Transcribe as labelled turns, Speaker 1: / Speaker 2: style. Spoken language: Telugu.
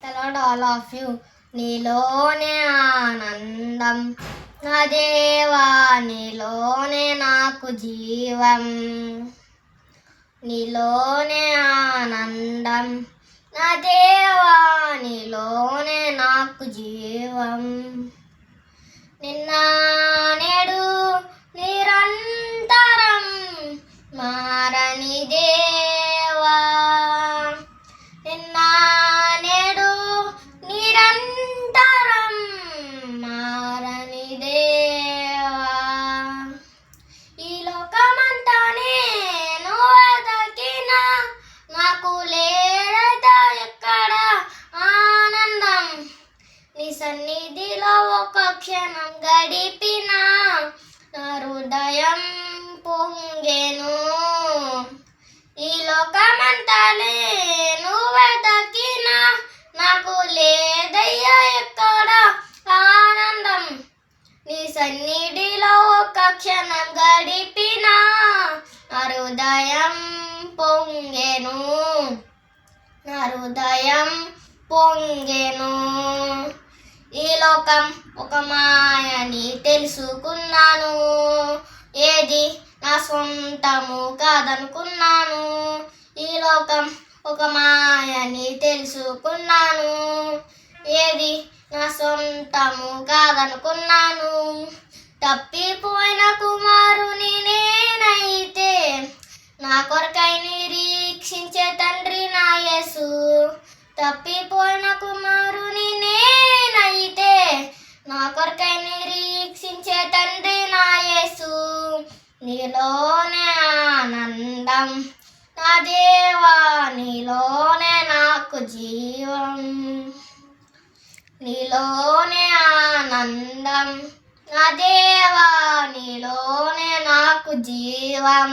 Speaker 1: Hello all of you. నీలోనే ఆనందం నా దేవా, నీలోనే నాకు జీవం. నీలోనే ఆనందం నా దేవా, నీలోనే నాకు జీవం. నిన్న నేడు నిరంతరం మారని దేవా, నిన్న నేడు నిరంతరం మారని దేవా. ఈ లోకమంతా నేను వెదకినా నాకు లేరదా ఎక్కడ ఆనందం. నీ సన్నిధిలో ఒక క్షణం గడిపినా నా హృదయం పొంగెను. ఈ లోకమంతా నేను వెదకినా నాకు లేదయ్యా ఎక్కడ ఆనందం. నీ సన్నిధిలో ఒక క్షణం గడిపినా నా హృదయం పొంగెను, నా హృదయం పొంగెను. ఈ లోకం ఒక మాయని తెలుసుకున్నాను, ఏది నా సొంతము కాదనుకున్నాను. ఈ లోకం ఒక మాయని తెలుసుకున్నాను, ఏది నా సొంతము కాదనుకున్నాను. తప్పిపోయిన కుమారుని నేనైతే నా కొరకై నిరీక్షించే తండ్రి నా యేసు. తప్పిపోయిన కుమారుని నేనైతే నా కొరకై నిరీక్షించే తండ్రి నా యేసు. నీలోనే ఆనందం నా దేవా, నీలోనే నాకు జీవం. నీలోనే ఆనందం నా దేవా, నీలోనే నాకు జీవం.